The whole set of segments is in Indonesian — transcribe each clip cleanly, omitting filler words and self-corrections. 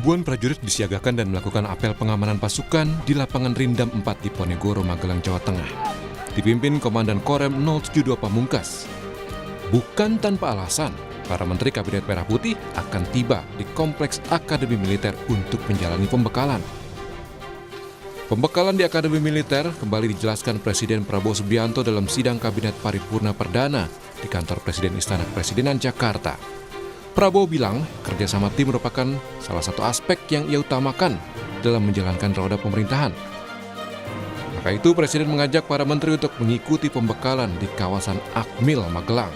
Ribuan prajurit disiagakan dan melakukan apel pengamanan pasukan di lapangan Rindam 4 di Ponegoro, Magelang, Jawa Tengah. Dipimpin Komandan Korem 072 Pamungkas. Bukan tanpa alasan, para Menteri Kabinet Merah Putih akan tiba di Kompleks Akademi Militer untuk menjalani pembekalan. Pembekalan di Akademi Militer kembali dijelaskan Presiden Prabowo Subianto dalam sidang Kabinet Paripurna Perdana di kantor Presiden Istana Kepresidenan Jakarta. Prabowo bilang kerjasama tim merupakan salah satu aspek yang ia utamakan dalam menjalankan roda pemerintahan. Maka itu Presiden mengajak para menteri untuk mengikuti pembekalan di kawasan Akmil, Magelang.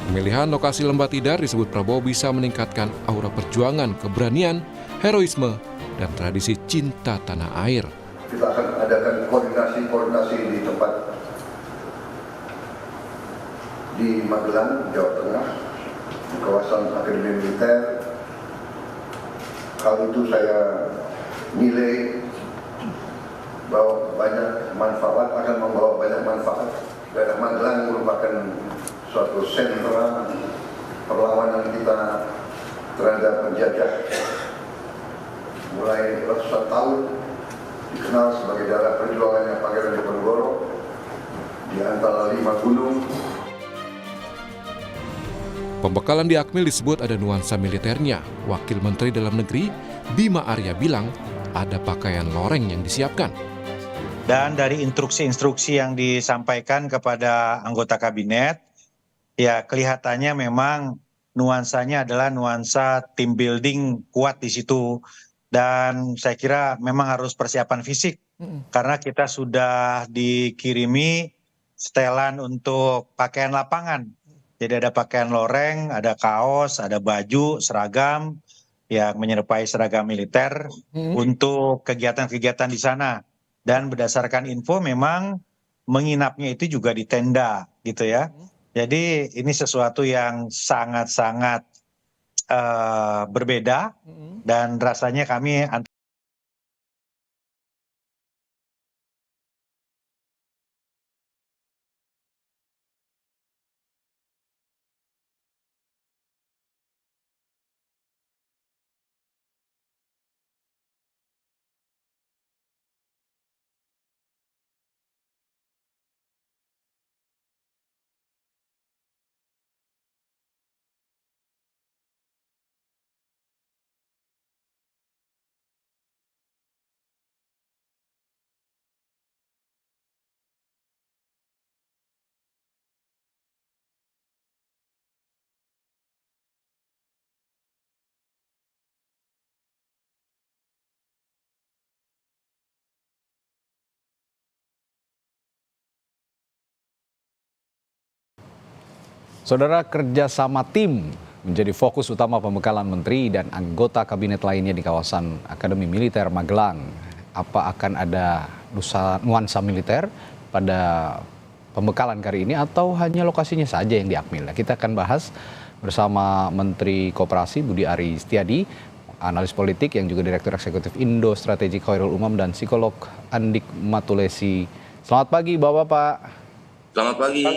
Pemilihan lokasi Lembah Tidar disebut Prabowo bisa meningkatkan aura perjuangan, keberanian, heroisme, dan tradisi cinta tanah air. Kita akan adakan koordinasi di tempat di Magelang, Jawa Tengah, di kawasan Akademi Militer. Hal itu saya nilai bahwa akan membawa banyak manfaat. Daerah Magelang merupakan suatu sentra perlawanan kita terhadap penjajah. Mulai ratusan tahun dikenal sebagai daerah perjuangannya Pangeran Diponegoro di antara 5 gunung. Pembekalan di Akmil disebut ada nuansa militernya. Wakil Menteri Dalam Negeri Bima Arya bilang ada pakaian loreng yang disiapkan. Dan dari instruksi-instruksi yang disampaikan kepada anggota kabinet, ya kelihatannya memang nuansanya adalah nuansa team building kuat di situ. Dan saya kira memang harus persiapan fisik karena kita sudah dikirimi setelan untuk pakaian lapangan. Jadi ada pakaian loreng, ada kaos, ada baju, seragam yang menyerupai seragam militer untuk kegiatan-kegiatan di sana. Dan berdasarkan info memang menginapnya itu juga di tenda gitu ya. Jadi ini sesuatu yang sangat-sangat berbeda dan rasanya kami Saudara, kerjasama tim menjadi fokus utama pembekalan menteri dan anggota kabinet lainnya di kawasan Akademi Militer Magelang. Apa akan ada nuansa militer pada pembekalan kali ini atau hanya lokasinya saja yang di Akmil? Kita akan bahas bersama Menteri Koperasi Budi Ari Setiadi, analis politik yang juga Direktur Eksekutif Indo Strategik Khairul Umam, dan psikolog Andik Matulesi. Selamat pagi Bapak-bapak. Selamat pagi.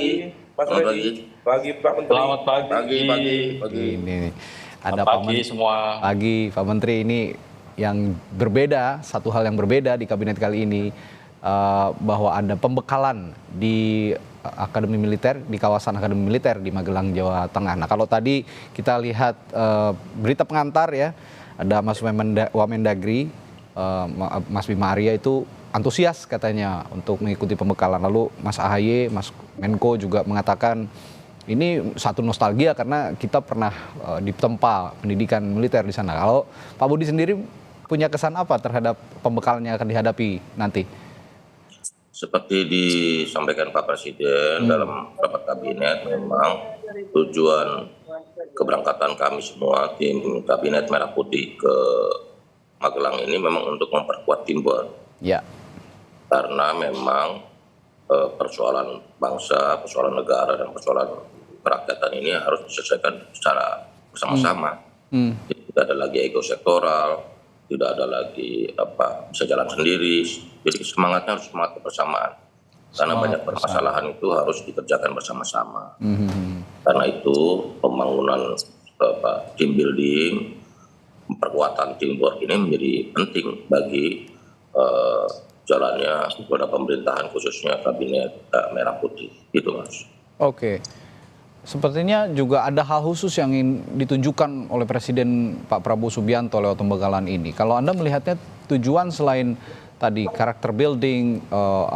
Selamat pagi. Pagi Pak Menteri. Selamat pagi. Pagi. Ini ada Pagi semua. Pagi Pak Menteri, ini yang berbeda, satu hal yang berbeda di kabinet kali ini, bahwa ada pembekalan di Akademi Militer, di kawasan Akademi Militer di Magelang, Jawa Tengah. Nah, kalau tadi kita lihat berita pengantar ya, ada Mas Wamendagri, Mas Bima Arya itu antusias katanya untuk mengikuti pembekalan. Lalu Mas AHY, Mas Menko juga mengatakan ini satu nostalgia karena kita pernah ditempa pendidikan militer di sana. Kalau Pak Budi sendiri punya kesan apa terhadap pembekalan yang akan dihadapi nanti? Seperti disampaikan Pak Presiden dalam rapat kabinet, memang tujuan keberangkatan kami semua tim Kabinet Merah Putih ke Magelang ini memang untuk memperkuat teamwork. Ya. Karena memang persoalan bangsa, persoalan negara, dan persoalan kerakyatan ini harus diselesaikan secara bersama-sama. Tidak ada lagi ego sektoral, tidak ada lagi bisa jalan sendiri. Jadi semangatnya harus semangat kebersamaan. Karena banyak permasalahan itu harus dikerjakan bersama-sama. Karena itu pembangunan team building perkuatan teamwork ini menjadi penting bagi jalannya pada pemerintahan khususnya kabinet Merah Putih gitu Mas. Oke. Sepertinya juga ada hal khusus yang ingin ditunjukkan oleh Presiden Pak Prabowo Subianto lewat pembekalan ini. Kalau Anda melihatnya tujuan selain tadi karakter building,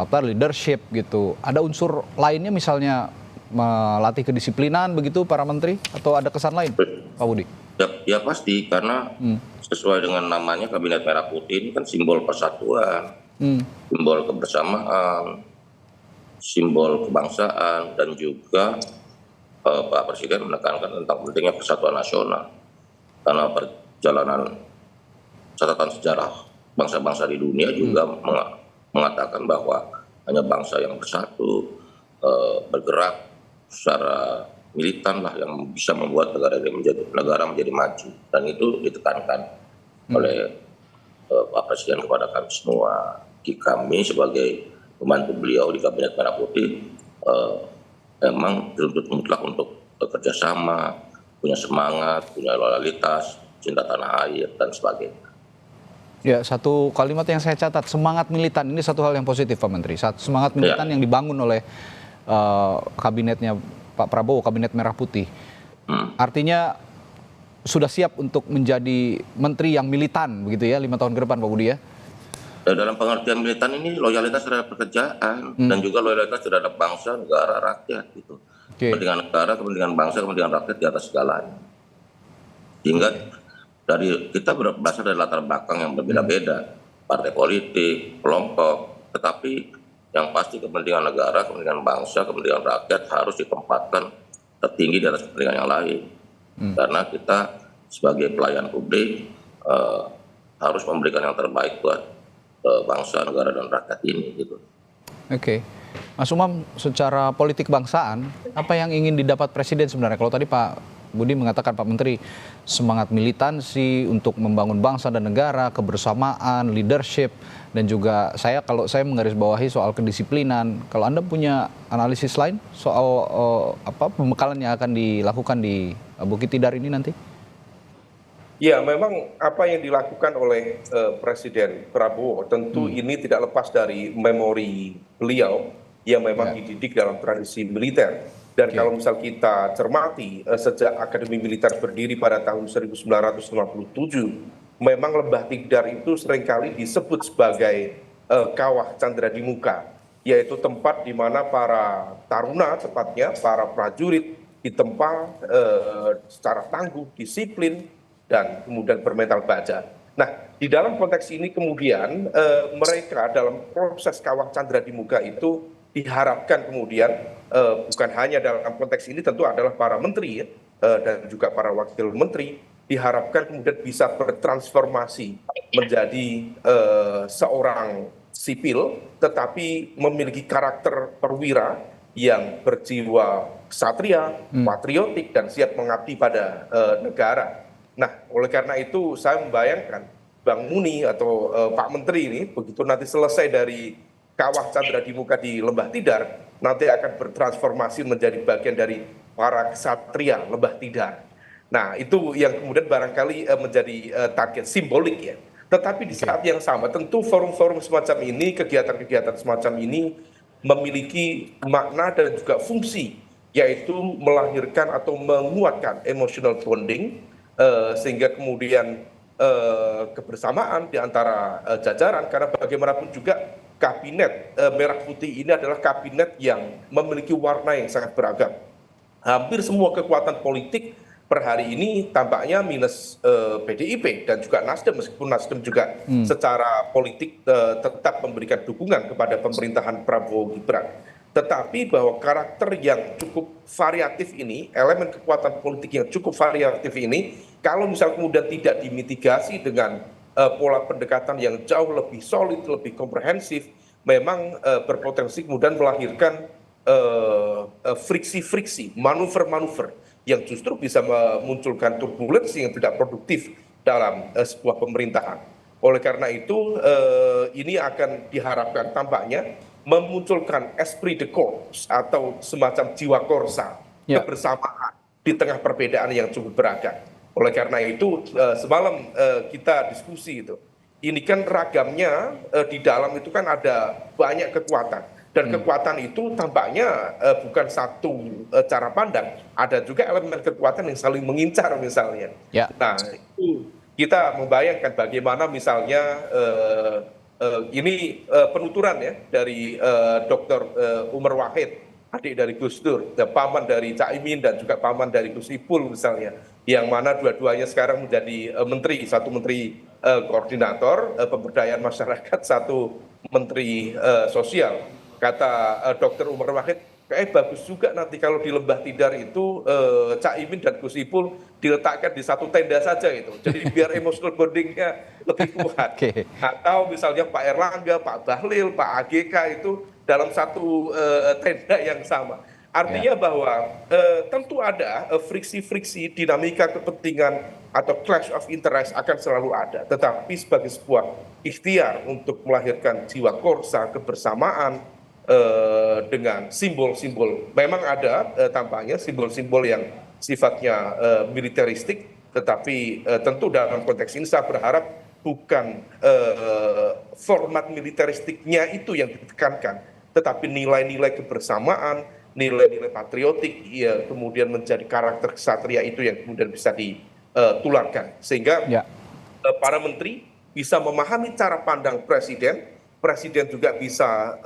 leadership gitu, ada unsur lainnya misalnya melatih kedisiplinan begitu para menteri atau ada kesan lain, Pak Budi? Ya pasti karena sesuai dengan namanya Kabinet Merah Putih ini kan simbol persatuan, simbol kebersamaan, simbol kebangsaan, dan juga Pak Presiden menekankan tentang pentingnya persatuan nasional. Karena perjalanan catatan sejarah bangsa-bangsa di dunia juga mengatakan bahwa hanya bangsa yang bersatu, bergerak secara militan lah yang bisa membuat negara menjadi maju. Dan itu ditekankan oleh Pak Presiden kepada kami semua. Kami sebagai pembantu beliau di Kabinet Merah Putih memang dituntut mutlak untuk bekerja sama, punya semangat, punya loyalitas, cinta tanah air, dan sebagainya. Ya, satu kalimat yang saya catat, semangat militan, ini satu hal yang positif Pak Menteri. Semangat militan yang dibangun oleh kabinetnya Pak Prabowo, Kabinet Merah Putih. Artinya sudah siap untuk menjadi menteri yang militan, begitu ya, 5 tahun ke depan Pak Budi ya? Dalam pengertian militan ini loyalitas terhadap pekerjaan dan juga loyalitas terhadap bangsa, negara, rakyat gitu. Kepentingan negara, kepentingan bangsa, kepentingan rakyat di atas segalanya. Sehingga kita berasal dari latar belakang yang berbeda-beda, partai politik, kelompok, tetapi yang pasti kepentingan negara, kepentingan bangsa, kepentingan rakyat harus ditempatkan tertinggi di atas kepentingan yang lain. Karena kita sebagai pelayan publik harus memberikan yang terbaik buat bangsa, negara, dan rakyat ini gitu. Oke. Mas Umam, secara politik bangsaan, apa yang ingin didapat Presiden sebenarnya? Kalau tadi Pak Budi mengatakan, Pak Menteri, semangat militansi untuk membangun bangsa dan negara, kebersamaan, leadership, dan juga kalau saya menggarisbawahi soal kedisiplinan. Kalau Anda punya analisis lain soal pembekalan yang akan dilakukan di Bukit Tidar ini nanti? Ya, memang apa yang dilakukan oleh Presiden Prabowo tentu ini tidak lepas dari memori beliau yang memang dididik dalam tradisi militer. Dan kalau misal kita cermati, sejak Akademi Militer berdiri pada tahun 1957, memang Lembah Tidar itu seringkali disebut sebagai kawah Candra di Muka, yaitu tempat di mana para taruna, tepatnya para prajurit, ditempa secara tangguh, disiplin, dan kemudian bermental baja. Nah, di dalam konteks ini kemudian mereka dalam proses kawah Candra di Muka itu diharapkan kemudian bukan hanya dalam konteks ini tentu adalah para menteri dan juga para wakil menteri, diharapkan kemudian bisa bertransformasi menjadi seorang sipil tetapi memiliki karakter perwira yang berjiwa ksatria, patriotik, dan siap mengabdi pada negara. Nah, oleh karena itu saya membayangkan Bang Muni atau Pak Menteri ini begitu nanti selesai dari kawah Candra di Muka di Lembah Tidar, nanti akan bertransformasi menjadi bagian dari para ksatria Lembah Tidar. Nah, itu yang kemudian barangkali menjadi target simbolik ya. Tetapi di saat yang sama tentu forum-forum semacam ini, kegiatan-kegiatan semacam ini memiliki makna dan juga fungsi, yaitu melahirkan atau menguatkan emotional bonding, sehingga kemudian kebersamaan di antara jajaran, karena bagaimanapun juga kabinet Merah Putih ini adalah kabinet yang memiliki warna yang sangat beragam. Hampir semua kekuatan politik per hari ini tampaknya minus PDIP dan juga Nasdem, meskipun Nasdem juga secara politik tetap memberikan dukungan kepada pemerintahan Prabowo Gibran. Tetapi bahwa karakter yang cukup variatif ini, elemen kekuatan politik yang cukup variatif ini, kalau misal kemudian tidak dimitigasi dengan pola pendekatan yang jauh lebih solid, lebih komprehensif, memang berpotensi kemudian melahirkan friksi-friksi, manuver-manuver yang justru bisa memunculkan turbulensi yang tidak produktif dalam sebuah pemerintahan. Oleh karena itu, ini akan diharapkan tampaknya memunculkan esprit de corps atau semacam jiwa korsa, kebersamaan di tengah perbedaan yang cukup beragam. Oleh karena itu semalam kita diskusi itu. Ini kan ragamnya di dalam itu kan ada banyak kekuatan. Dan kekuatan itu tampaknya bukan satu cara pandang. Ada juga elemen kekuatan yang saling mengincar misalnya. Ya. Nah itu kita membayangkan bagaimana misalnya ini penuturan ya dari Dr. Umar Wahid, adik dari Gus Dur, paman dari Caimin dan juga paman dari Gus Ipul misalnya, yang mana dua-duanya sekarang menjadi menteri, satu menteri koordinator pemberdayaan masyarakat, satu menteri sosial. Kata Dr. Umar Wahid, bagus juga nanti kalau di Lembah Tidar itu Caimin dan Gus Ipul diletakkan di satu tenda saja itu. Jadi biar emotional bondingnya lebih kuat. Atau misalnya Pak Erlangga, Pak Bahlil, Pak AGK itu dalam satu tenda yang sama. Artinya bahwa tentu ada friksi-friksi, dinamika kepentingan atau clash of interest akan selalu ada. Tetapi sebagai sebuah ikhtiar untuk melahirkan jiwa korsa, kebersamaan, dengan simbol-simbol. Memang ada tampaknya simbol-simbol yang sifatnya militeristik, tetapi tentu dalam konteks ini saya berharap bukan format militeristiknya itu yang ditekankan, tetapi nilai-nilai kebersamaan, nilai-nilai patriotik, ya, kemudian menjadi karakter kesatria itu yang kemudian bisa ditularkan. Sehingga para menteri bisa memahami cara pandang presiden juga bisa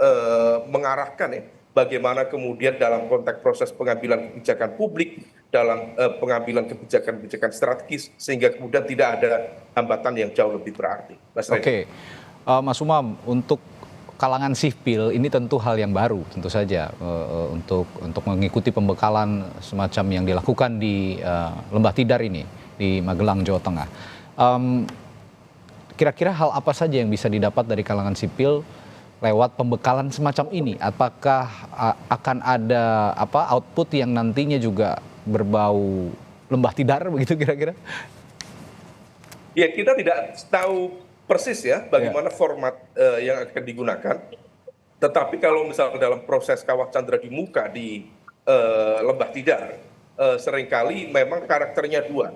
mengarahkan ya bagaimana kemudian dalam konteks proses pengambilan kebijakan publik, dalam pengambilan kebijakan-kebijakan strategis, sehingga kemudian tidak ada hambatan yang jauh lebih berarti. Oke, Mas Umam, untuk kalangan sipil ini tentu hal yang baru tentu saja untuk mengikuti pembekalan semacam yang dilakukan di Lembah Tidar ini di Magelang, Jawa Tengah. Kira-kira hal apa saja yang bisa didapat dari kalangan sipil lewat pembekalan semacam ini? Apakah akan ada output yang nantinya juga berbau Lembah Tidar begitu kira-kira? Ya, kita tidak tahu persis ya bagaimana format yang akan digunakan. Tetapi kalau misalnya dalam proses Kawah Chandra di muka di Lembah Tidar, seringkali memang karakternya dua.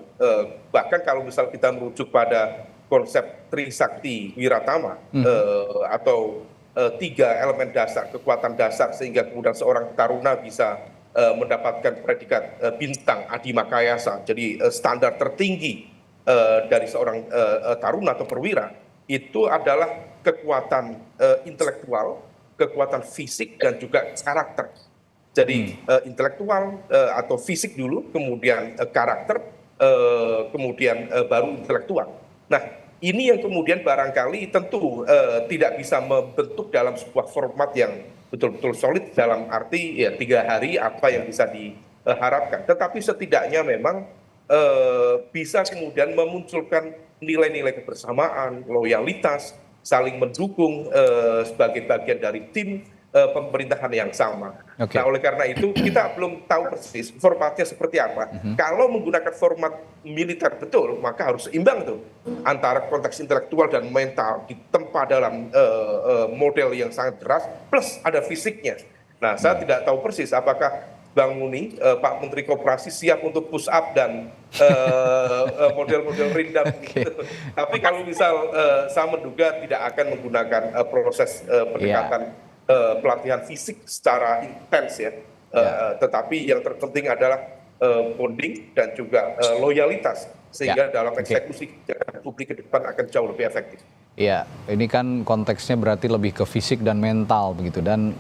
Bahkan kalau misal kita merujuk pada konsep Trisakti Wiratama atau tiga elemen dasar, kekuatan dasar, sehingga kemudian seorang taruna bisa mendapatkan predikat bintang Adimakayasa, jadi standar tertinggi dari seorang taruna atau perwira, itu adalah kekuatan intelektual, kekuatan fisik, dan juga karakter. Jadi intelektual atau fisik dulu, kemudian karakter, kemudian baru intelektual. Nah, ini yang kemudian barangkali tentu tidak bisa membentuk dalam sebuah format yang betul-betul solid dalam arti ya 3 hari apa yang bisa diharapkan. Tetapi setidaknya memang bisa kemudian memunculkan nilai-nilai kebersamaan, loyalitas, saling mendukung sebagai bagian dari tim pemerintahan yang sama. Nah, oleh karena itu kita belum tahu persis formatnya seperti apa. Kalau menggunakan format militer betul, maka harus seimbang tuh antara konteks intelektual dan mental ditempa dalam model yang sangat deras, plus ada fisiknya. Nah, saya tidak tahu persis apakah Bang Muni, Pak Menteri Koperasi siap untuk push up dan model-model rindam. Tapi kalau misal saya menduga tidak akan menggunakan proses pendekatan pelatihan fisik secara intens ya, tetapi yang terpenting adalah bonding dan juga loyalitas, sehingga dalam eksekusi kebijakan publik ke depan akan jauh lebih efektif. Ya, ini kan konteksnya berarti lebih ke fisik dan mental begitu, dan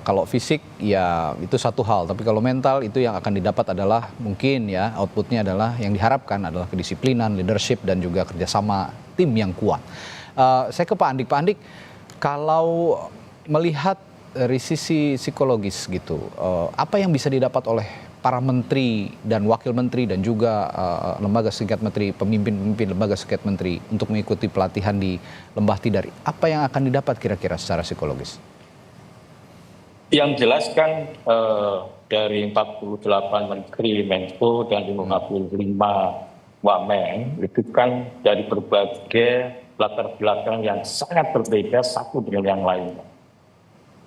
kalau fisik ya itu satu hal, tapi kalau mental itu yang akan didapat adalah mungkin ya outputnya adalah yang diharapkan adalah kedisiplinan, leadership, dan juga kerjasama tim yang kuat. Saya ke Pak Andik, kalau melihat dari sisi psikologis gitu, apa yang bisa didapat oleh para menteri dan wakil menteri dan juga lembaga setingkat menteri, pemimpin lembaga setingkat menteri untuk mengikuti pelatihan di Lembah Tidar? Apa yang akan didapat kira-kira secara psikologis? Yang jelas kan dari 48 menteri Menko dan 55 wamen itu kan dari berbagai latar belakang yang sangat berbeda satu dengan yang lain,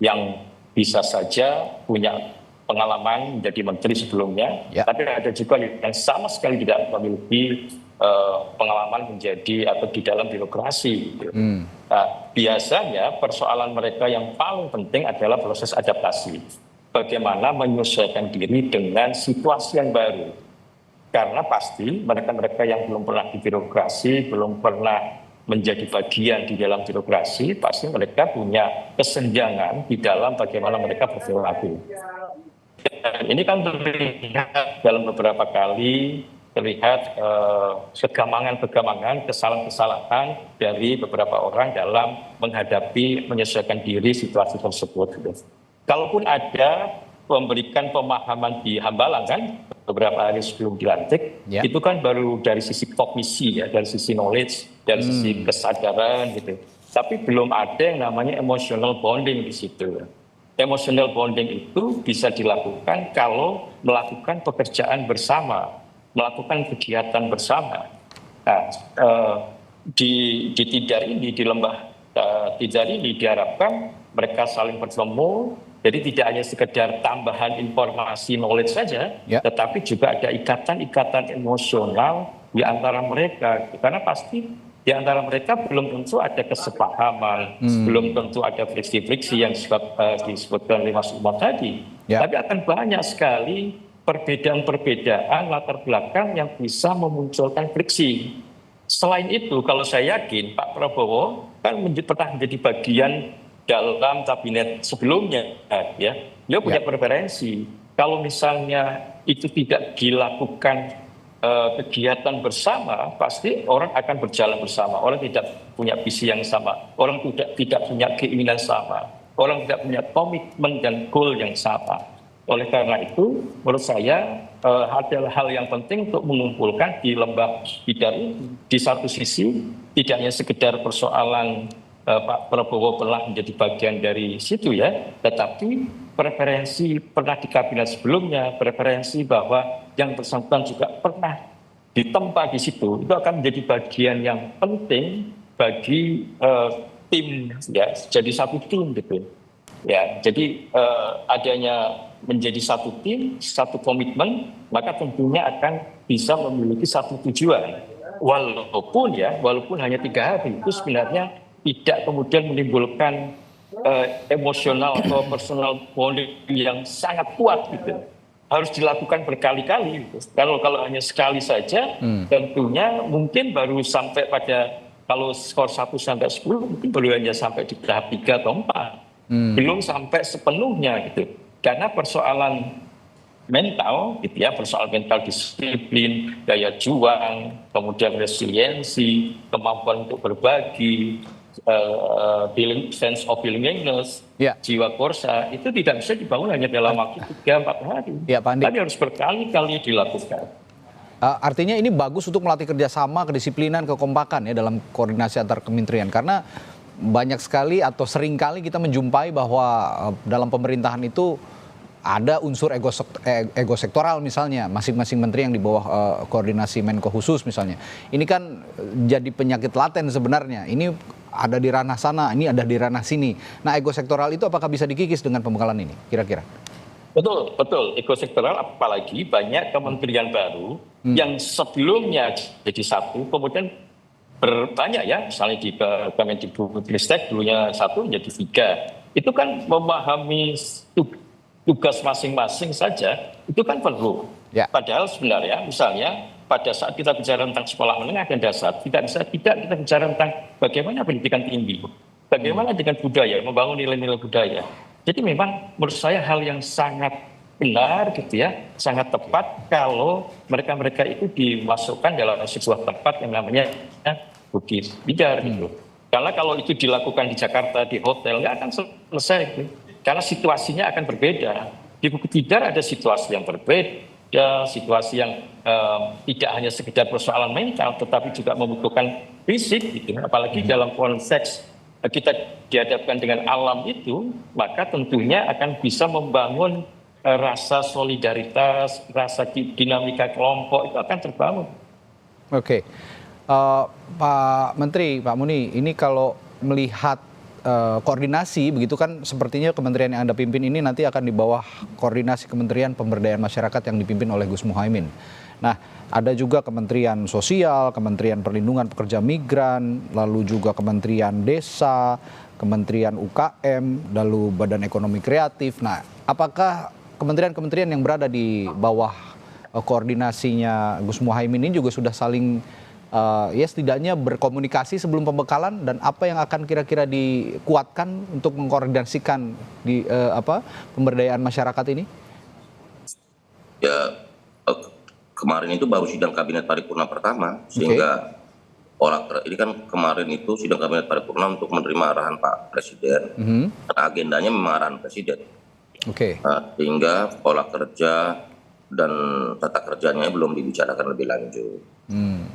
yang bisa saja punya pengalaman menjadi menteri sebelumnya, Ya. tapi ada juga yang sama sekali tidak memiliki pengalaman menjadi atau di dalam birokrasi. Gitu. Nah, biasanya persoalan mereka yang paling penting adalah proses adaptasi. Bagaimana menyesuaikan diri dengan situasi yang baru. Karena pasti mereka-mereka yang belum pernah di birokrasi, belum pernah menjadi bagian di dalam birokrasi, pasti mereka punya kesenjangan di dalam bagaimana mereka berperilaku. Dan ini kan terlihat dalam beberapa kali, terlihat kegamangan-kegamangan, kesalahan-kesalahan dari beberapa orang dalam menghadapi, menyesuaikan diri situasi tersebut. Kalaupun ada memberikan pemahaman di Hambalang kan, beberapa hari sebelum dilantik, Ya. itu kan baru dari sisi kognisi ya, dari sisi knowledge, dari sisi kesadaran gitu. Tapi belum ada yang namanya emotional bonding di situ. Emotional bonding itu bisa dilakukan kalau melakukan pekerjaan bersama, melakukan kegiatan bersama. Nah, di Tidar ini, di lembah Tidar ini diharapkan mereka saling bertemu. Jadi tidak hanya sekedar tambahan informasi knowledge saja, Ya. tetapi juga ada ikatan-ikatan emosional di antara mereka. Karena pasti di antara mereka belum tentu ada kesepahaman, belum tentu ada friksi-friksi yang disebutkan oleh Mas Umar tadi. Ya. Tapi akan banyak sekali perbedaan-perbedaan latar belakang yang bisa memunculkan friksi. Selain itu, kalau saya yakin Pak Prabowo kan pernah menjadi bagian dalam kabinet sebelumnya, ya, dia punya preferensi. Kalau misalnya itu tidak dilakukan kegiatan bersama, pasti orang akan berjalan bersama. Orang tidak punya visi yang sama, orang tidak punya keinginan sama, orang tidak punya komitmen dan goal yang sama. Oleh karena itu, menurut saya adalah hal yang penting untuk mengumpulkan di lembah Tidar ini. Di satu sisi, tidak hanya sekedar persoalan Pak Prabowo pernah menjadi bagian dari situ ya, tetapi preferensi pernah di kabinet sebelumnya, preferensi bahwa yang bersangkutan juga pernah ditempa di situ, itu akan menjadi bagian yang penting bagi tim ya, jadi satu tim gitu. Ya, jadi adanya menjadi satu tim, satu komitmen, maka tentunya akan bisa memiliki satu tujuan. Walaupun hanya 3 hari, itu sebenarnya tidak kemudian menimbulkan emosional atau personal bonding yang sangat kuat gitu. Harus dilakukan berkali-kali gitu. Kalau hanya sekali saja, tentunya mungkin baru sampai pada, kalau skor 1 sampai 10 mungkin baru hanya sampai di tahap 3 atau 4. Belum sampai sepenuhnya gitu. Karena persoalan mental gitu ya, persoalan mental disiplin, daya juang, kemudian resiliensi, kemampuan untuk berbagi, sense of belongingness, Ya. jiwa korsa, itu tidak bisa dibangun hanya dalam waktu 3-4 hari. Ya, Pak Andi. Tapi harus berkali-kali dilakukan. Artinya ini bagus untuk melatih kerjasama, kedisiplinan, kekompakan ya dalam koordinasi antar kementerian. Karena banyak sekali atau sering kali kita menjumpai bahwa dalam pemerintahan itu ada unsur ego sektoral misalnya, masing-masing menteri yang di bawah koordinasi Menko khusus misalnya. Ini kan jadi penyakit laten sebenarnya. Ini ada di ranah sana, ini ada di ranah sini. Nah, ego sektoral itu apakah bisa dikikis dengan pembekalan ini kira-kira? Betul. Ego sektoral, apalagi banyak kementerian baru yang sebelumnya jadi satu, kemudian berbanyak ya, misalnya di Kemendikbudristek dulunya 1 menjadi 3. Itu kan memahami tugas masing-masing saja, itu kan perlu. Ya. Padahal sebenarnya misalnya pada saat kita bicara tentang sekolah menengah dan dasar, tidak kita bicara tentang bagaimana pendidikan tinggi, bagaimana dengan budaya, membangun nilai-nilai budaya. Jadi memang menurut saya hal yang sangat benar gitu ya, sangat tepat kalau mereka-mereka itu dimasukkan dalam sebuah tempat yang namanya Bukit Tidar gitu. Karena kalau itu dilakukan di Jakarta, di hotel, nggak akan selesai gitu. Karena situasinya akan berbeda. Di Bukit Tidar ada situasi yang berbeda, situasi yang tidak hanya sekedar persoalan mental, tetapi juga membutuhkan fisik gitu. Apalagi dalam konteks kita dihadapkan dengan alam itu, maka tentunya akan bisa membangun rasa solidaritas, rasa dinamika kelompok itu akan terbangun. Oke. Pak Menteri, Pak Muni, ini kalau melihat koordinasi begitu kan, sepertinya kementerian yang Anda pimpin ini nanti akan di bawah koordinasi Kementerian Pemberdayaan Masyarakat yang dipimpin oleh Gus Muhaimin. Nah, ada juga Kementerian Sosial, Kementerian Perlindungan Pekerja Migran, lalu juga Kementerian Desa, Kementerian UKM, lalu Badan Ekonomi Kreatif. Nah, apakah kementerian-kementerian yang berada di bawah koordinasinya Gus Muhaimin ini juga sudah saling ya setidaknya berkomunikasi sebelum pembekalan, dan apa yang akan kira-kira dikuatkan untuk mengkoordinasikan di pemberdayaan masyarakat ini? Ya, kemarin itu baru sidang kabinet paripurna pertama, sehingga ini kan kemarin itu sidang kabinet paripurna untuk menerima arahan Pak Presiden, karena agendanya memang arahan Presiden. Nah, sehingga pola kerja dan tata kerjanya belum dibicarakan lebih lanjut.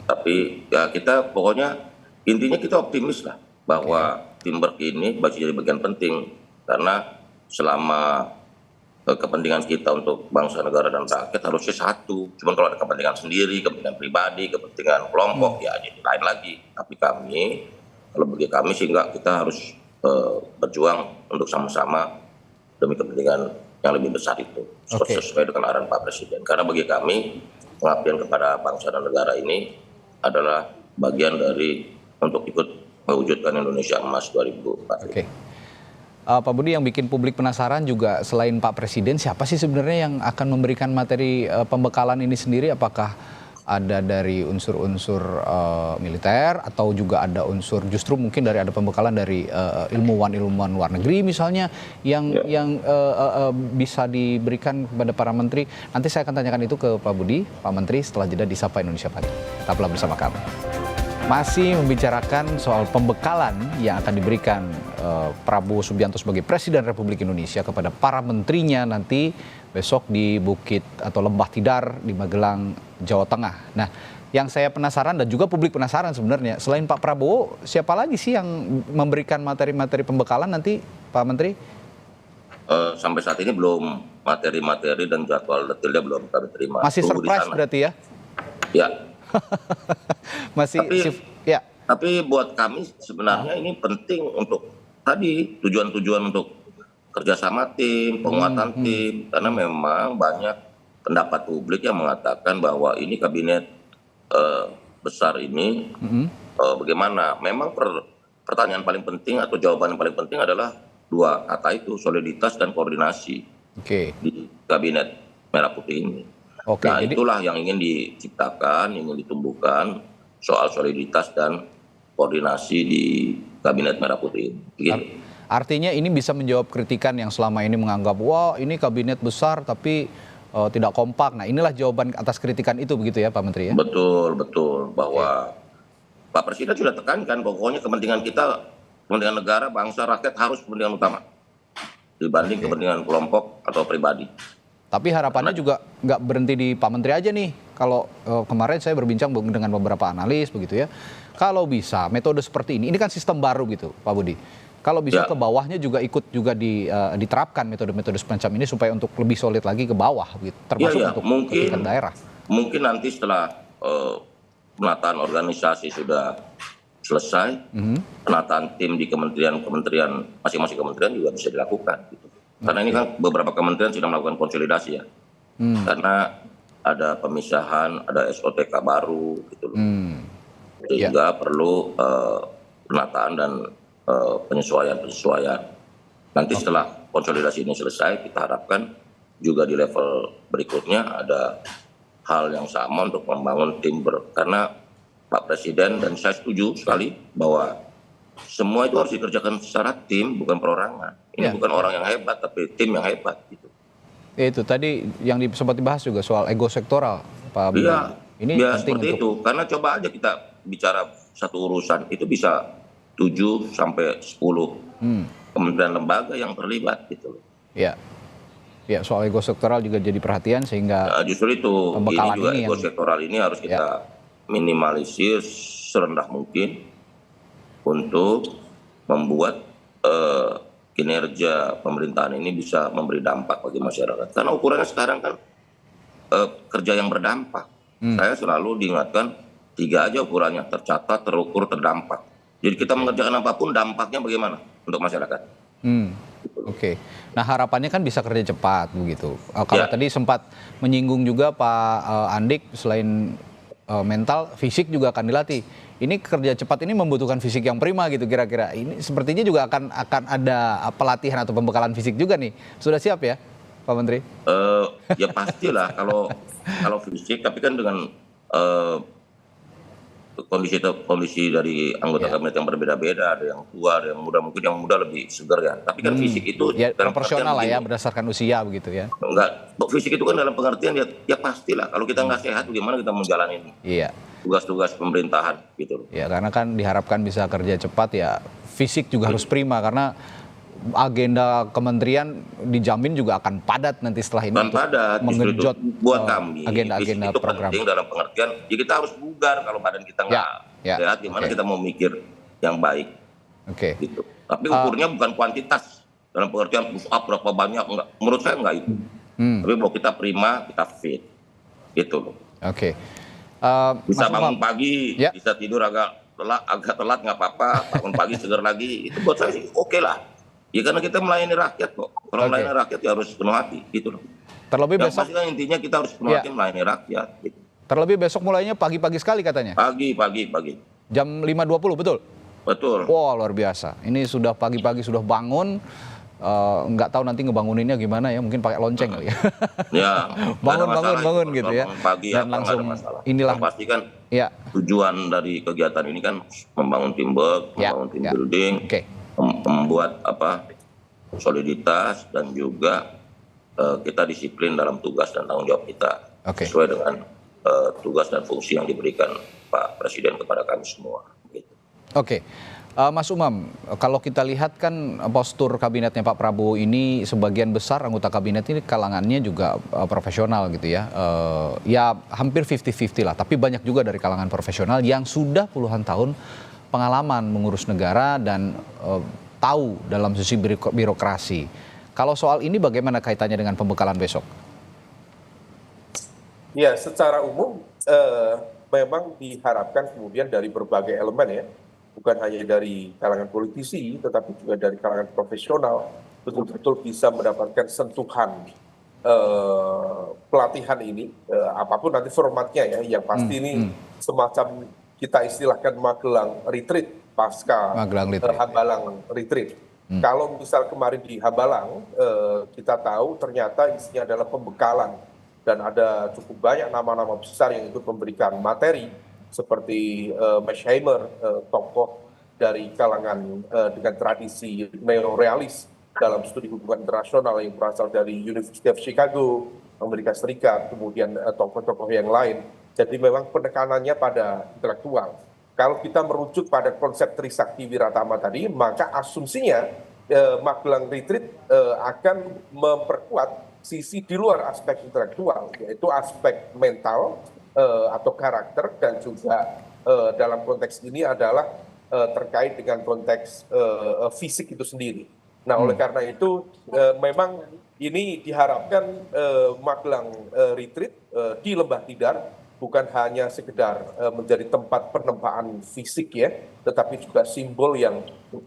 Tapi ya kita pokoknya intinya kita optimis lah bahwa teamwork ini masih jadi bagian penting, karena selama kepentingan kita untuk bangsa, negara, dan rakyat harusnya satu. Cuman kalau ada kepentingan sendiri, kepentingan pribadi, kepentingan kelompok, ya jadi lain lagi. Tapi kalau bagi kami sih enggak, kita harus berjuang untuk sama-sama demi kepentingan yang lebih besar itu, sesuai dengan arahan Pak Presiden. Karena bagi kami, pengabdian kepada bangsa dan negara ini adalah bagian dari untuk ikut mewujudkan Indonesia Emas 2045. Pak Budi, yang bikin publik penasaran juga selain Pak Presiden, siapa sih sebenarnya yang akan memberikan materi pembekalan ini sendiri? Apakah ada dari unsur-unsur militer, atau juga ada unsur justru mungkin ada pembekalan dari ilmuwan-ilmuwan luar negeri misalnya yang bisa diberikan kepada para menteri? Nanti saya akan tanyakan itu ke Pak Budi, Pak Menteri, setelah jeda di Sapa Indonesia Pagi. Tetaplah bersama kami. Masih membicarakan soal pembekalan yang akan diberikan Prabowo Subianto sebagai Presiden Republik Indonesia kepada para menterinya nanti besok di Bukit atau Lembah Tidar di Magelang, Jawa Tengah. Nah, yang saya penasaran dan juga publik penasaran sebenarnya, selain Pak Prabowo, siapa lagi sih yang memberikan materi-materi pembekalan nanti, Pak Menteri? Sampai saat ini belum materi-materi dan jadwal detailnya belum kami terima. Masih surprise berarti ya? Ya. Tapi buat kami sebenarnya ini penting untuk tadi tujuan-tujuan untuk kerjasama tim, penguatan tim, karena memang banyak pendapat publik yang mengatakan bahwa ini kabinet besar ini bagaimana. Memang pertanyaan paling penting atau jawaban yang paling penting adalah dua kata itu, soliditas dan koordinasi di kabinet Merah Putih ini. Nah, itulah yang ingin diciptakan, ingin ditumbuhkan soal soliditas dan koordinasi di Kabinet Merah Putih. Artinya ini bisa menjawab kritikan yang selama ini menganggap, wah ini kabinet besar tapi tidak kompak. Nah, inilah jawaban atas kritikan itu, begitu ya Pak Menteri ya? Betul, bahwa Pak Presiden sudah tekankan pokoknya kepentingan kita, kepentingan negara, bangsa, rakyat harus kepentingan utama dibanding kepentingan kelompok atau pribadi. Tapi harapannya juga nggak berhenti di Pak Menteri aja nih. Kalau kemarin saya berbincang dengan beberapa analis begitu ya. Kalau bisa metode seperti ini kan sistem baru gitu Pak Budi. Kalau bisa ke bawahnya juga ikut juga diterapkan metode-metode semacam ini supaya untuk lebih solid lagi ke bawah gitu. Termasuk untuk kepentingan daerah. Mungkin nanti setelah penataan organisasi sudah selesai, penataan tim di kementerian masing-masing kementerian juga bisa dilakukan gitu. Karena ini kan beberapa kementerian sedang melakukan konsolidasi ya. Karena ada pemisahan, ada SOTK baru gitu loh. Sehingga perlu penataan dan penyesuaian. Nanti setelah konsolidasi ini selesai, kita harapkan juga di level berikutnya ada hal yang sama untuk membangun tim karena Pak Presiden dan saya setuju sekali bahwa semua itu harus dikerjakan secara tim, bukan perorangan. Ini bukan orang yang hebat, tapi tim yang hebat gitu. Itu tadi yang sempat dibahas juga soal ego sektoral, Pak Budi. Ini penting seperti itu. Karena coba aja kita bicara satu urusan, itu bisa 7 sampai 10 kementerian lembaga yang terlibat gitu. Ya, soal ego sektoral juga jadi perhatian sehingga justru itu ini juga ego sektoral ini harus kita minimalisir serendah mungkin untuk membuat kinerja pemerintahan ini bisa memberi dampak bagi masyarakat. Karena ukurannya sekarang kan kerja yang berdampak. Saya selalu diingatkan 3 aja ukurannya, tercatat, terukur, terdampak. Jadi kita mengerjakan apapun dampaknya bagaimana? untuk masyarakat. Oke. Nah harapannya kan bisa kerja cepat begitu. Kalau tadi sempat menyinggung juga Pak Andik, selain mental, fisik juga akan dilatih. Ini kerja cepat ini membutuhkan fisik yang prima gitu kira-kira. Ini sepertinya juga akan ada pelatihan atau pembekalan fisik juga nih. Sudah siap ya, Pak Menteri? Ya pastilah kalau fisik, tapi kan dengan kondisi dari anggota kabinet yang berbeda-beda, ada yang tua, ada yang muda, mungkin yang muda lebih segar ya. Tapi kan fisik itu ya, dalam proporsional lah ya, begini, berdasarkan usia begitu ya. enggak, fisik itu kan dalam pengertian ya pastilah. Kalau kita nggak sehat, bagaimana kita menjalani Iya. tugas-tugas pemerintahan gitu. Ya karena kan diharapkan bisa kerja cepat ya, fisik juga harus prima karena agenda kementerian dijamin juga akan padat nanti setelah ini Dan untuk padat, menggenjot buat kami agenda-agenda itu program. penting dalam pengertian ya kita harus bugar. Kalau badan kita nggak sehat, gimana kita mau mikir yang baik gitu. Tapi ukurnya bukan kuantitas dalam pengertian push up berapa banyak, enggak. Menurut saya enggak itu. Tapi kalau kita prima, kita fit gitu loh. Bisa bangun pagi, bisa tidur agak telat nggak apa-apa, bangun pagi segar lagi, itu buat saya sih oke lah. Ya karena kita melayani rakyat kok. Kalau melayani rakyat ya harus penuh hati gitu loh. Terlebih yang besok pasti kan intinya kita harus penuh hati melayani rakyat gitu. Terlebih besok mulainya pagi-pagi sekali katanya. Pagi. Jam 5.20 betul? Betul. Wah luar biasa. Ini sudah pagi-pagi sudah bangun. Nggak tahu nanti ngebanguninnya gimana ya, mungkin pakai lonceng kali ya. Ya. bangun gitu ya. Pagi dan langsung inilah. Yang pasti kan tujuan dari kegiatan ini kan membangun teamwork, membangun team building. Membuat soliditas dan juga kita disiplin dalam tugas dan tanggung jawab kita sesuai dengan tugas dan fungsi yang diberikan Pak Presiden kepada kami semua. Gitu. Mas Umam, kalau kita lihat kan postur kabinetnya Pak Prabowo ini sebagian besar anggota kabinet ini kalangannya juga profesional gitu ya. Ya hampir 50-50 lah, tapi banyak juga dari kalangan profesional yang sudah puluhan tahun pengalaman mengurus negara dan tahu dalam sisi birokrasi. Kalau soal ini bagaimana kaitannya dengan pembekalan besok? Ya, secara umum memang diharapkan kemudian dari berbagai elemen ya, bukan hanya dari kalangan politisi, tetapi juga dari kalangan profesional, betul-betul bisa mendapatkan sentuhan pelatihan ini, apapun nanti formatnya ya, yang pasti ini semacam kita istilahkan Magelang retreat pasca Hambalang retreat. Kalau misal kemarin di Hambalang kita tahu ternyata isinya adalah pembekalan dan ada cukup banyak nama-nama besar yang ikut memberikan materi seperti Mearsheimer, tokoh dari kalangan dengan tradisi neorealis dalam studi hubungan internasional yang berasal dari University of Chicago, Amerika Serikat, kemudian tokoh-tokoh yang lain. Jadi memang penekanannya pada intelektual. Kalau kita merujuk pada konsep Trisakti Wiratama tadi, maka asumsinya Magelang Retreat akan memperkuat sisi di luar aspek intelektual, yaitu aspek mental atau karakter, dan juga dalam konteks ini adalah terkait dengan konteks fisik itu sendiri. Nah, oleh karena itu memang ini diharapkan Magelang Retreat di Lembah Tidar bukan hanya sekedar menjadi tempat penempaan fisik ya, tetapi juga simbol yang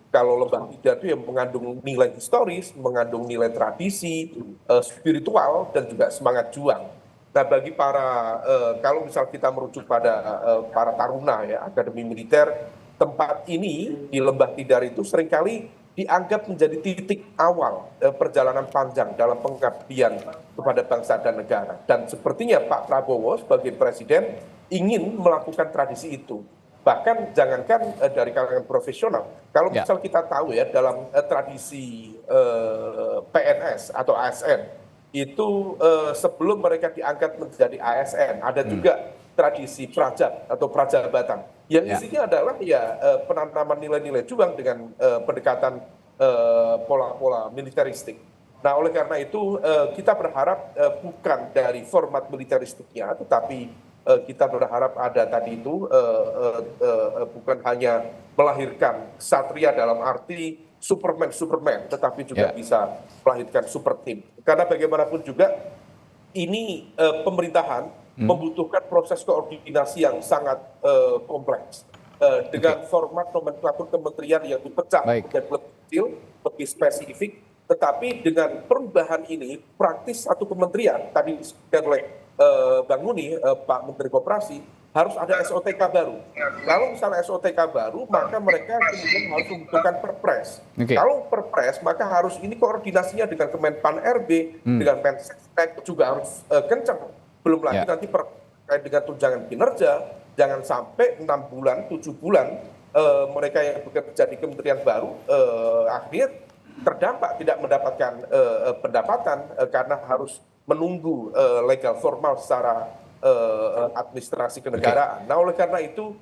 kalau Lembah Tidar itu yang mengandung nilai historis, mengandung nilai tradisi, spiritual, dan juga semangat juang. Nah, bagi para, kalau misal kita merujuk pada para taruna ya, Akademi Militer, tempat ini di Lembah Tidar itu seringkali dianggap menjadi titik awal perjalanan panjang dalam pengabdian kepada bangsa dan negara. Dan sepertinya Pak Prabowo sebagai presiden ingin melakukan tradisi itu. Bahkan jangankan dari kalangan profesional, kalau misal kita tahu ya dalam tradisi PNS atau ASN, itu sebelum mereka diangkat menjadi ASN, ada juga tradisi prajat atau prajabatan yang isinya adalah penanaman nilai-nilai juang dengan pendekatan pola-pola militeristik. Nah, oleh karena itu kita berharap bukan dari format militeristiknya, tetapi kita berharap ada tadi itu bukan hanya melahirkan satria dalam arti Superman, tetapi juga bisa melahirkan super team. Karena bagaimanapun juga ini pemerintahan membutuhkan proses koordinasi yang sangat kompleks dengan format nomenklatur kementerian yang dipecah menjadi detail, lebih spesifik, tetapi dengan perubahan ini praktis satu kementerian tadi disebutkan oleh Bang Muni, Pak Menteri Koperasi, harus ada SOTK baru. Kalau misalnya SOTK baru, maka mereka kemudian harus membutuhkan perpres. Kalau perpres, maka harus ini koordinasinya dengan Kemenpan RB, dengan Mensesnek juga harus kencang. Belum lagi nanti terkait dengan tunjangan kinerja, jangan sampai 6 bulan, 7 bulan mereka yang bekerja di kementerian baru akhirnya terdampak tidak mendapatkan pendapatan karena harus menunggu legal formal secara administrasi kenegaraan. Nah, oleh karena itu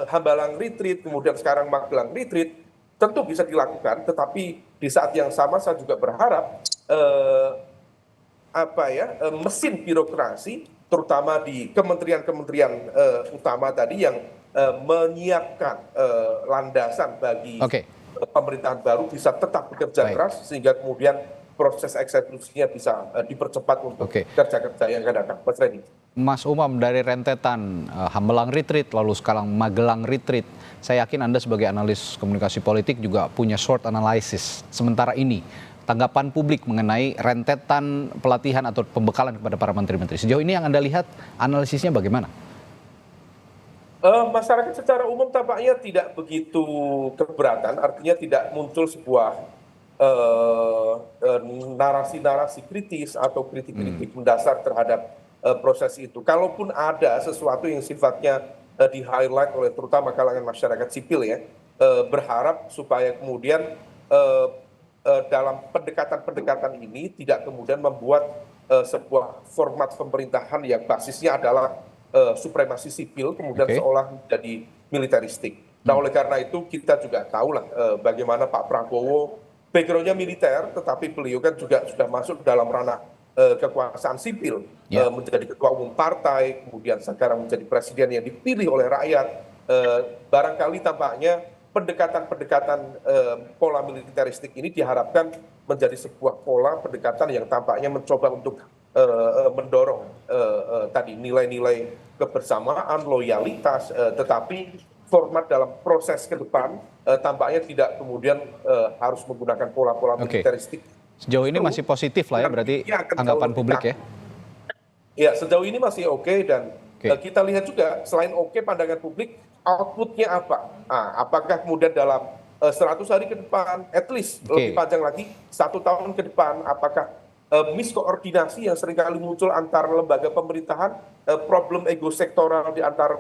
Hambalang retreat, kemudian sekarang Magelang retreat tentu bisa dilakukan, tetapi di saat yang sama saya juga berharap mesin birokrasi terutama di kementerian-kementerian utama tadi yang menyiapkan landasan bagi pemerintahan baru bisa tetap bekerja keras sehingga kemudian proses eksekusinya bisa dipercepat untuk kerja-kerja yang akan datang. Mas Redi. Mas Umam, dari rentetan Hambalang retreat lalu sekarang Magelang retreat, saya yakin Anda sebagai analis komunikasi politik juga punya short analysis. Sementara ini tanggapan publik mengenai rentetan pelatihan atau pembekalan kepada para menteri-menteri. Sejauh ini yang Anda lihat analisisnya bagaimana? Masyarakat secara umum tampaknya tidak begitu keberatan, artinya tidak muncul sebuah narasi-narasi kritis atau kritik-kritik mendasar terhadap proses itu. Kalaupun ada sesuatu yang sifatnya di-highlight oleh terutama kalangan masyarakat sipil ya, berharap supaya kemudian dalam pendekatan-pendekatan ini tidak kemudian membuat sebuah format pemerintahan yang basisnya adalah supremasi sipil kemudian seolah menjadi militeristik. Nah, oleh karena itu kita juga tahulah bagaimana Pak Prabowo background-nya militer, tetapi beliau kan juga sudah masuk dalam ranah kekuasaan sipil, menjadi ketua umum partai, kemudian sekarang menjadi presiden yang dipilih oleh rakyat. Barangkali tampaknya pendekatan-pendekatan pola militeristik ini diharapkan menjadi sebuah pola pendekatan yang tampaknya mencoba untuk mendorong tadi nilai-nilai kebersamaan, loyalitas, tetapi format dalam proses ke depan tampaknya tidak kemudian harus menggunakan pola-pola militeristik. Sejauh ini masih positif lah ya berarti anggapan publik ya? Ya, sejauh ini masih oke dan kita lihat juga selain oke pandangan publik, outputnya apa? Apakah kemudian dalam 100 hari ke depan, at least lebih panjang lagi, 1 tahun ke depan, apakah miskoordinasi yang seringkali muncul antar lembaga pemerintahan, problem ego sektoral di antar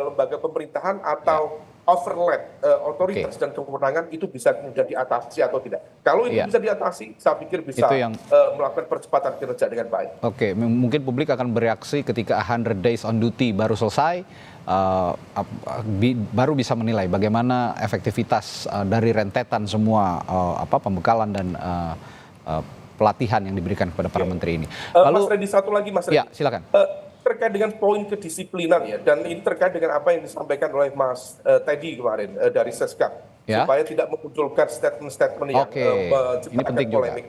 lembaga pemerintahan atau overlap otoritas dan kewenangan itu bisa kemudian diatasi atau tidak. Kalau itu bisa diatasi, saya pikir bisa melakukan percepatan kinerja dengan baik. Mungkin publik akan bereaksi ketika 100 days on duty baru selesai, baru bisa menilai bagaimana efektivitas dari rentetan semua pembekalan dan pelatihan yang diberikan kepada para menteri ini. Lalu, Mas Redi, satu lagi Mas Redi. Ya, silakan. Terkait dengan poin kedisiplinan ya, dan ini terkait dengan apa yang disampaikan oleh Mas Teddy kemarin dari Seskap, supaya tidak memunculkan statement-statement yang menciptakan polemik.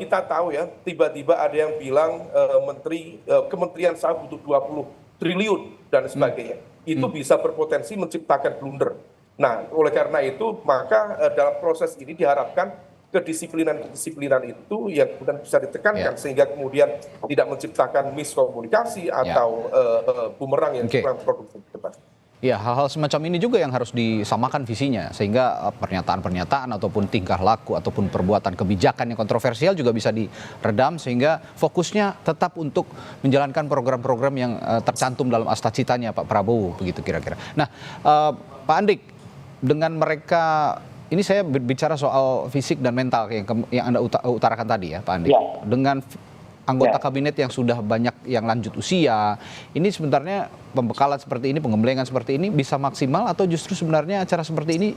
Kita tahu ya, tiba-tiba ada yang bilang kementerian saya butuh 20 triliun dan sebagainya. Itu bisa berpotensi menciptakan blunder. Nah, oleh karena itu, maka dalam proses ini diharapkan kedisiplinan itu yang kemudian bisa ditekankan sehingga kemudian tidak menciptakan miskomunikasi atau bumerang yang kurang produktif ke depan. Ya, hal-hal semacam ini juga yang harus disamakan visinya sehingga pernyataan-pernyataan ataupun tingkah laku ataupun perbuatan kebijakan yang kontroversial juga bisa diredam sehingga fokusnya tetap untuk menjalankan program-program yang tercantum dalam astacitanya Pak Prabowo begitu kira-kira. Nah, Pak Andik, dengan mereka ini saya berbicara soal fisik dan mental yang Anda utarakan tadi ya Pak Andi. Dengan anggota kabinet yang sudah banyak yang lanjut usia, ini sebenarnya pembekalan seperti ini, pengembelengan seperti ini bisa maksimal atau justru sebenarnya acara seperti ini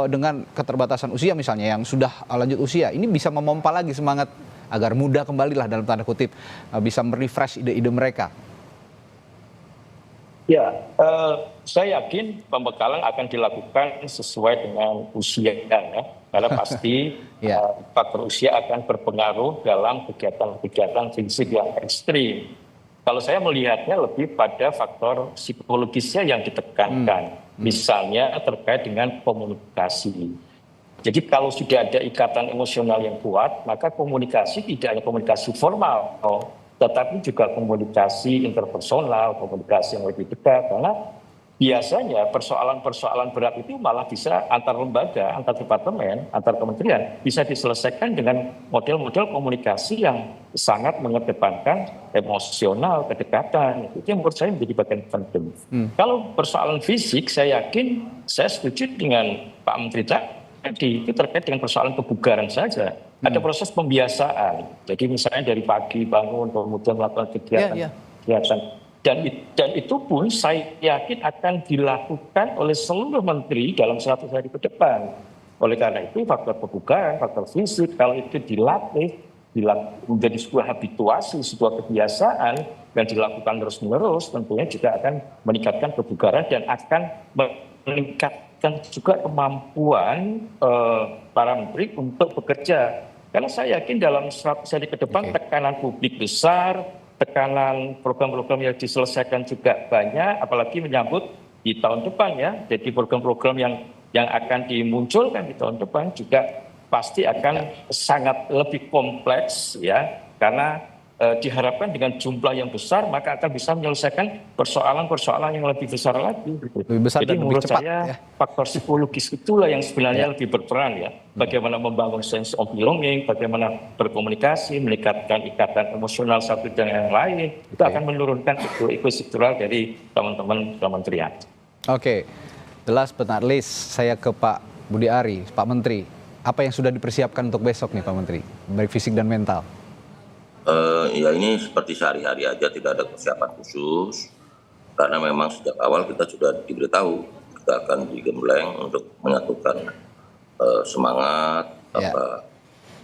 dengan keterbatasan usia misalnya yang sudah lanjut usia, ini bisa memompa lagi semangat agar muda kembali lah dalam tanda kutip, bisa merefresh ide-ide mereka. Ya, saya yakin pembekalan akan dilakukan sesuai dengan usia ya, karena pasti faktor usia akan berpengaruh dalam kegiatan-kegiatan fisik yang ekstrim. Kalau saya melihatnya lebih pada faktor psikologisnya yang ditekankan, misalnya terkait dengan komunikasi. Jadi kalau sudah ada ikatan emosional yang kuat, maka komunikasi tidak hanya komunikasi formal, tetapi juga komunikasi interpersonal, komunikasi yang lebih dekat. Karena biasanya persoalan-persoalan berat itu malah bisa antar lembaga, antar departemen, antar kementerian bisa diselesaikan dengan model-model komunikasi yang sangat mengedepankan emosional, kedekatan. Itu yang menurut saya menjadi bagian penting. Kalau persoalan fisik, saya yakin saya setuju dengan Pak Menteri tadi, itu terkait dengan persoalan kebugaran saja. Ada proses pembiasaan. Jadi misalnya dari pagi bangun, kemudian melakukan kegiatan. Dan itu pun saya yakin akan dilakukan oleh seluruh menteri dalam 100 hari ke depan. Oleh karena itu faktor kebugaran, faktor fisik, kalau itu dilatih menjadi sebuah habituasi, sebuah kebiasaan yang dilakukan terus-menerus, tentunya juga akan meningkatkan kebugaran dan akan meningkatkan juga kemampuan para menteri untuk bekerja. Karena saya yakin dalam 100 hari ke depan tekanan publik besar, tekanan program-program yang diselesaikan juga banyak, apalagi menyambut di tahun depan ya. Jadi program-program yang akan dimunculkan di tahun depan juga pasti akan sangat lebih kompleks ya, karena diharapkan dengan jumlah yang besar maka akan bisa menyelesaikan persoalan-persoalan yang lebih besar lagi. Lebih besar. Jadi dan menurut lebih cepat, saya ya. faktor psikologis itulah yang sebenarnya lebih berperan ya. Bagaimana membangun sense of belonging, bagaimana berkomunikasi, meningkatkan ikatan emosional satu dengan yang lain, itu akan menurunkan ego struktural dari teman-teman kementerian. Oke, jelas Pak Nurlis. Saya ke Pak Budi Ari, Pak Menteri. Apa yang sudah dipersiapkan untuk besok nih Pak Menteri, baik fisik dan mental? Ya ini seperti sehari-hari aja, tidak ada persiapan khusus. Karena memang sejak awal kita sudah diberitahu kita akan digembleng untuk menyatukan semangat,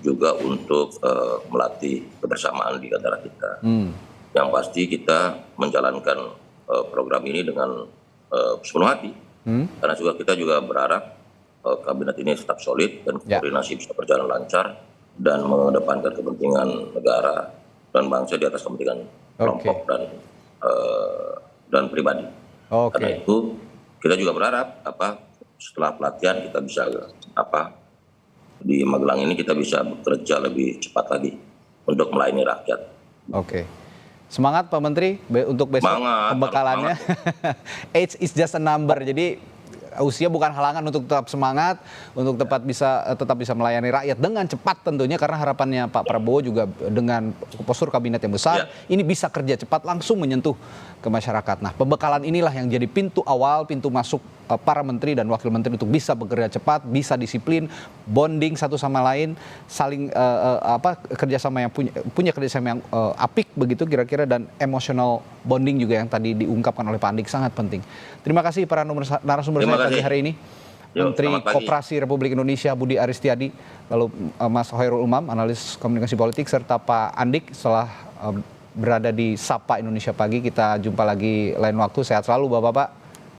juga untuk melatih kebersamaan di antara kita. Yang pasti kita menjalankan program ini dengan sepenuh hati. Karena juga kita juga berharap kabinet ini tetap solid dan koordinasi bisa berjalan lancar dan mengedepankan kepentingan negara dan bangsa di atas kepentingan kelompok dan pribadi. Karena itu kita juga berharap setelah pelatihan kita bisa di Magelang ini kita bisa bekerja lebih cepat lagi untuk melayani rakyat. Semangat Pak Menteri untuk besok pembekalannya. Age is just a number, jadi usia bukan halangan untuk tetap semangat, untuk tetap bisa melayani rakyat dengan cepat tentunya, karena harapannya Pak Prabowo juga dengan postur kabinet yang besar, ini bisa kerja cepat langsung menyentuh ke masyarakat. Nah, pembekalan inilah yang jadi pintu awal, pintu masuk para menteri dan wakil menteri untuk bisa bekerja cepat, bisa disiplin, bonding satu sama lain, saling kerjasama yang punya kerjasama yang apik begitu kira-kira, dan emotional bonding juga yang tadi diungkapkan oleh Pak Andik sangat penting. Terima kasih para narasumber saya pagi hari ini. Menteri Koperasi Republik Indonesia Budi Ari Setiadi, lalu Mas Khairul Umam, analis komunikasi politik, serta Pak Andik setelah berada di Sapa Indonesia Pagi. Kita jumpa lagi lain waktu. Sehat selalu Bapak-bapak.